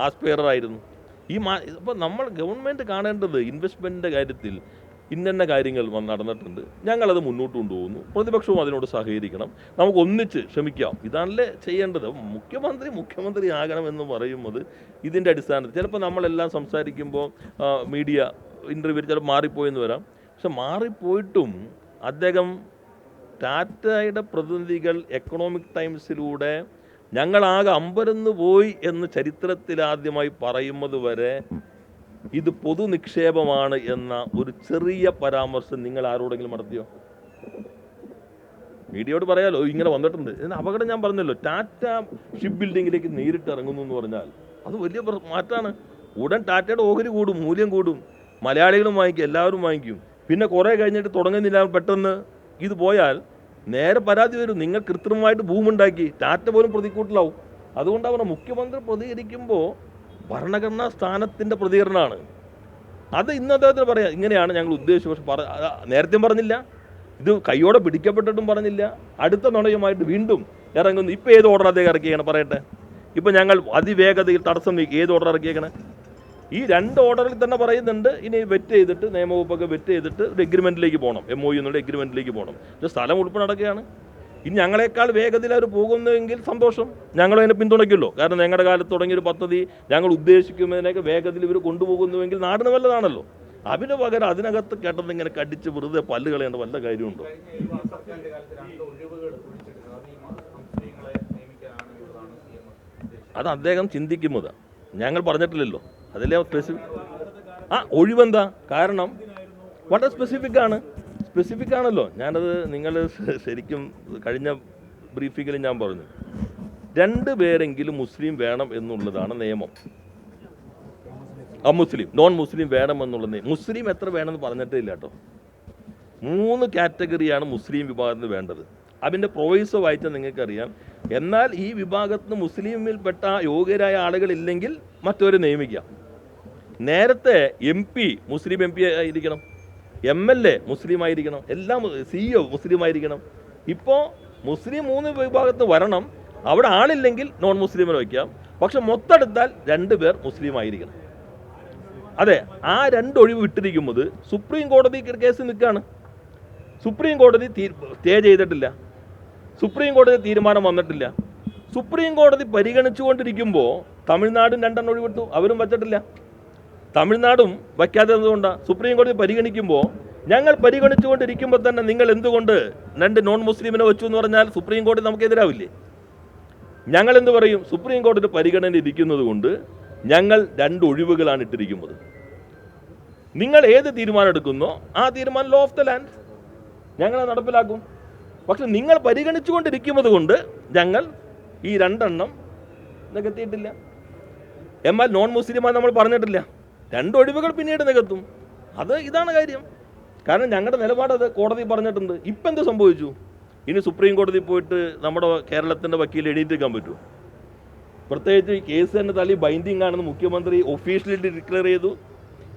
ആസ്പയറായിരുന്നു. അപ്പോൾ നമ്മൾ ഗവൺമെൻറ് കാണേണ്ടത് ഇൻവെസ്റ്റ്മെൻറ്റിൻ്റെ കാര്യത്തിൽ ഇന്ന കാര്യങ്ങൾ നടന്നിട്ടുണ്ട്, ഞങ്ങളത് മുന്നോട്ട് കൊണ്ടുപോകുന്നു, പ്രതിപക്ഷവും അതിനോട് സഹകരിക്കണം, നമുക്ക് ഒന്നിച്ച് ശ്രമിക്കാം. ഇതാണല്ലേ ചെയ്യേണ്ടത്. മുഖ്യമന്ത്രി ആകണമെന്ന് പറയുന്നത് ഇതിൻ്റെ അടിസ്ഥാനത്തിൽ ചിലപ്പോൾ നമ്മളെല്ലാം സംസാരിക്കുമ്പോൾ മീഡിയ ഇൻ്റർവ്യൂ ചിലപ്പോൾ മാറിപ്പോയെന്ന് വരാം. പക്ഷെ മാറിപ്പോയിട്ടും അദ്ദേഹം ടാറ്റയുടെ പ്രതിനിധികൾ എക്കണോമിക് ടൈംസിലൂടെ ഞങ്ങളാകെ അമ്പരന്ന് പോയി എന്ന് ചരിത്രത്തിലാദ്യമായി പറയുന്നത് വരെ ഇത് പൊതു നിക്ഷേപമാണ് എന്ന ഒരു ചെറിയ പരാമർശം നിങ്ങൾ ആരോടെങ്കിലും നടത്തിയോ? മീഡിയയോട് പറയാലോ, ഇങ്ങനെ വന്നിട്ടുണ്ട്. ഇതിന് അപകടം ഞാൻ പറഞ്ഞല്ലോ. ടാറ്റ ഷിപ്പ് ബിൽഡിങ്ങിലേക്ക് നേരിട്ട് ഇറങ്ങുന്നു എന്ന് പറഞ്ഞാൽ അത് വലിയ മാറ്റമാണ്. ഉടൻ ടാറ്റയുടെ ഓഹരി കൂടും, മൂല്യം കൂടും, മലയാളികളും വാങ്ങിക്കും, എല്ലാവരും വാങ്ങിക്കും. പിന്നെ കുറേ കഴിഞ്ഞിട്ട് തുടങ്ങുന്നില്ല, പെട്ടെന്ന് ഇത് പോയാൽ നേരെ പരാതി വരും, നിങ്ങൾ കൃത്രിമമായിട്ട് ഭൂമുണ്ടാക്കി. ടാറ്റ പോലും പ്രതിക്കൂട്ടിലാവും. അതുകൊണ്ട് അവരുടെ മുഖ്യമന്ത്രി പ്രതികരിക്കുമ്പോൾ ഭരണഘടനാ സ്ഥാനത്തിൻ്റെ പ്രതികരണമാണ്. അത് ഇന്ന് അദ്ദേഹത്തിന് പറയാം, ഇങ്ങനെയാണ് ഞങ്ങൾ ഉദ്ദേശിച്ചത്. പക്ഷെ നേരത്തെ പറഞ്ഞില്ല, ഇത് കൈയോടെ പിടിക്കപ്പെട്ടിട്ടും പറഞ്ഞില്ല. അടുത്ത നുണയുമായിട്ട് വീണ്ടും ഇറങ്ങുന്നു. ഇപ്പോൾ ഏത് ഓർഡർ അദ്ദേഹം ഇറക്കിയാണ് പറയട്ടെ? ഇപ്പോൾ ഞങ്ങൾ അതിവേഗതയിൽ തടസ്സം നീക്കി ഏത് ഓർഡർ ഇറക്കിയേക്കണേ? ഈ 2 ഓർഡറിൽ തന്നെ പറയുന്നുണ്ട് ഇനി വെറ്റ് ചെയ്തിട്ട് നിയമവകുപ്പൊക്കെ വെറ്റ് ചെയ്തിട്ട് ഒരു എഗ്രിമെൻറ്റിലേക്ക് പോകണം, MOU എന്നുള്ള എഗ്രിമെൻറ്റിലേക്ക് പോകണം. ഇത് സ്ഥലം ഉൾപ്പെടെ നടക്കുകയാണ്. ഇനി ഞങ്ങളെക്കാൾ വേഗത്തിൽ അവർ പോകുന്നുവെങ്കിൽ സന്തോഷം, ഞങ്ങളതിനെ പിന്തുണയ്ക്കുമല്ലോ. കാരണം ഞങ്ങളുടെ കാലത്ത് തുടങ്ങിയൊരു പദ്ധതി ഞങ്ങൾ ഉദ്ദേശിക്കുന്നതിനൊക്കെ വേഗത്തിൽ ഇവർ കൊണ്ടുപോകുന്നുവെങ്കിൽ നാടിന് വല്ലതാണല്ലോ. അതിന് പകരം അതിനകത്ത് കേട്ടത് ഇങ്ങനെ കടിച്ച് വെറുതെ പല്ല് കളയേണ്ട വല്ല കാര്യമുണ്ടോ? അത് അദ്ദേഹം ചിന്തിക്കുന്നത് ഞങ്ങൾ പറഞ്ഞിട്ടില്ലല്ലോ. അതിലെ ഒഴിവെന്താ കാരണം? വളരെ സ്പെസിഫിക് ആണല്ലോ. ഞാനത് നിങ്ങൾ ശരിക്കും കഴിഞ്ഞ ബ്രീഫിങ്ങിൽ ഞാൻ പറഞ്ഞു, 2 പേരെങ്കിലും മുസ്ലിം വേണം എന്നുള്ളതാണ് നിയമം. നോൺ മുസ്ലിം വേണം എന്നുള്ളത്. മുസ്ലിം എത്ര വേണമെന്ന് പറഞ്ഞിട്ടേ ഇല്ല കേട്ടോ. 3 കാറ്റഗറിയാണ് മുസ്ലിം വിഭാഗത്തിന് വേണ്ടത്. അതിൻ്റെ പ്രൊവൈസോ വായിച്ചാൽ നിങ്ങൾക്കറിയാം. എന്നാൽ ഈ വിഭാഗത്തിന് മുസ്ലിമിൽപ്പെട്ട യോഗ്യരായ ആളുകളില്ലെങ്കിൽ മറ്റവരെ നിയമിക്കാം. നേരത്തെ MP മുസ്ലിം MP ആയിരിക്കണം, MLA മുസ്ലിം ആയിരിക്കണം, എല്ലാം CEO മുസ്ലിം ആയിരിക്കണം. ഇപ്പോൾ മുസ്ലിം 3 വിഭാഗത്ത് വരണം. അവിടെ ആളില്ലെങ്കിൽ നോൺ മുസ്ലിമിനെ വയ്ക്കാം. പക്ഷെ മൊത്തമെടുത്താൽ 2 പേർ മുസ്ലിം ആയിരിക്കണം. അതെ, ആ 2 ഒഴിവ് വിട്ടിരിക്കുന്നത് സുപ്രീം കോടതി കേസ് നിൽക്കുകയാണ്. സുപ്രീം കോടതി സ്റ്റേ ചെയ്തിട്ടില്ല. സുപ്രീം കോടതി തീരുമാനം വന്നിട്ടില്ല. സുപ്രീം കോടതി പരിഗണിച്ചുകൊണ്ടിരിക്കുമ്പോൾ തമിഴ്നാടും 2 ഒഴിവിട്ടു, അവരും വച്ചിട്ടില്ല. തമിഴ്നാടും വയ്ക്കാത്തതുകൊണ്ടാണ്. സുപ്രീം കോടതി പരിഗണിക്കുമ്പോൾ ഞങ്ങൾ പരിഗണിച്ചുകൊണ്ടിരിക്കുമ്പോൾ തന്നെ നിങ്ങൾ എന്തുകൊണ്ട് 2 നോൺ മുസ്ലിമിനെ വെച്ചു എന്ന് പറഞ്ഞാൽ സുപ്രീം കോടതി നമുക്കെതിരാവില്ലേ? ഞങ്ങൾ എന്ത് പറയും? സുപ്രീം കോടതി പരിഗണന ഇരിക്കുന്നത് കൊണ്ട് ഞങ്ങൾ 2 ഒഴിവുകളാണ് ഇട്ടിരിക്കുന്നത്. നിങ്ങൾ ഏത് തീരുമാനം എടുക്കുന്നോ ആ തീരുമാനം ലോ ഓഫ് ദ ലാൻഡ് ഞങ്ങൾ നടപ്പിലാക്കും. പക്ഷെ നിങ്ങൾ പരിഗണിച്ചുകൊണ്ടിരിക്കുന്നത് കൊണ്ട് ഞങ്ങൾ ഈ 2 എണ്ണം നികത്തിയിട്ടില്ല. എന്നാൽ നോൺ മുസ്ലിമായി നമ്മൾ പറഞ്ഞിട്ടില്ല. 2 ഒഴിവുകൾ പിന്നീട് നികത്തും. ഇതാണ് കാര്യം. കാരണം ഞങ്ങളുടെ നിലപാട് അത് കോടതി പറഞ്ഞിട്ടുണ്ട്. ഇപ്പം എന്ത് സംഭവിച്ചു? ഇനി സുപ്രീം കോടതി പോയിട്ട് നമ്മുടെ കേരളത്തിൻ്റെ വക്കീൽ എണീറ്റിരിക്കാൻ പറ്റുമോ? പ്രത്യേകിച്ച് ഈ കേസ് തന്നെ തള്ളി ബൈൻഡിങ് ആണെന്ന് മുഖ്യമന്ത്രി ഒഫീഷ്യലി ഡിക്ലെയർ ചെയ്തു.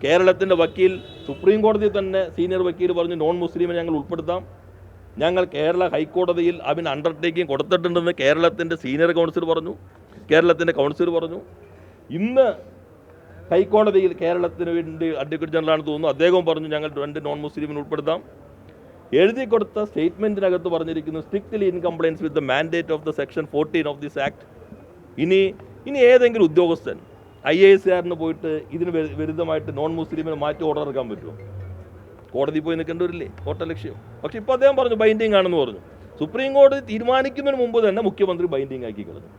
കേരളത്തിൻ്റെ വക്കീൽ സുപ്രീം കോടതി തന്നെ സീനിയർ വക്കീൽ പറഞ്ഞു നോൺ മുസ്ലിമിനെ ഞങ്ങൾ ഉൾപ്പെടുത്താം. ഞങ്ങൾ കേരള ഹൈക്കോടതിയിൽ അതിന് അണ്ടർടേക്കിംഗ് കൊടുത്തിട്ടുണ്ടെന്ന് കേരളത്തിൻ്റെ സീനിയർ കൗൺസിൽ പറഞ്ഞു, കേരളത്തിൻ്റെ കൗൺസിൽ പറഞ്ഞു. ഇന്ന് ഹൈക്കോടതിയിൽ കേരളത്തിന് വേണ്ടി അഡ്വക്കേറ്റ് ജനറലാണെന്ന് തോന്നുന്നു, അദ്ദേഹവും പറഞ്ഞു ഞങ്ങൾ 2 നോൺ മുസ്ലിമിനെ ഉൾപ്പെടുത്താം. എഴുതി കൊടുത്ത സ്റ്റേറ്റ്മെൻറ്റിനകത്ത് പറഞ്ഞിരിക്കുന്നു strictly in compliance with the mandate of the section 14 of this act. ഇനി ഏതെങ്കിലും ഉദ്യോഗസ്ഥൻ IASകാരന് പോയിട്ട് ഇതിന് വിരുദ്ധമായിട്ട് നോൺ മുസ്ലിമിനെ മാറ്റി ഓർഡർ ഇറക്കാൻ പറ്റുമോ? കോടതി പോയി നിൽക്കേണ്ടവരില്ലേ കോട്ട ലക്ഷ്യം? പക്ഷെ ഇപ്പോൾ അദ്ദേഹം പറഞ്ഞു ബൈൻഡിങ് ആണെന്ന് പറഞ്ഞു. സുപ്രീം കോടതി തീരുമാനിക്കുന്നതിന് മുമ്പ് തന്നെ മുഖ്യമന്ത്രി ബൈൻഡിങ് ആക്കി കളഞ്ഞു.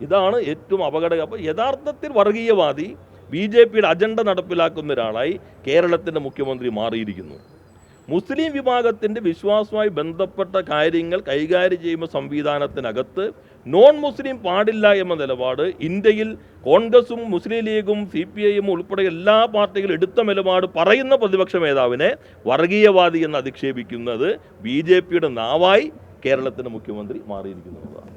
ഇതാണ് ഏറ്റവും അപകടം. അപ്പോൾ യഥാർത്ഥത്തിൽ വർഗീയവാദി BJPയുടെ അജണ്ട നടപ്പിലാക്കുന്ന ഒരാളായി കേരളത്തിൻ്റെ മുഖ്യമന്ത്രി മാറിയിരിക്കുന്നു. മുസ്ലിം വിഭാഗത്തിൻ്റെ വിശ്വാസവുമായി ബന്ധപ്പെട്ട കാര്യങ്ങൾ കൈകാര്യം ചെയ്യുന്ന സംവിധാനത്തിനകത്ത് നോൺ മുസ്ലിം പാടില്ല എന്ന നിലപാട് ഇന്ത്യയിൽ കോൺഗ്രസും മുസ്ലിം ലീഗും CPIയും ഉൾപ്പെടെ എല്ലാ പാർട്ടികളും എടുത്ത നിലപാട് പറയുന്ന പ്രതിപക്ഷ നേതാവിനെ വർഗീയവാദി എന്ന് അധിക്ഷേപിക്കുന്നത് BJPയുടെ നാവായി കേരളത്തിൻ്റെ മുഖ്യമന്ത്രി മാറിയിരിക്കുന്നതാണ്.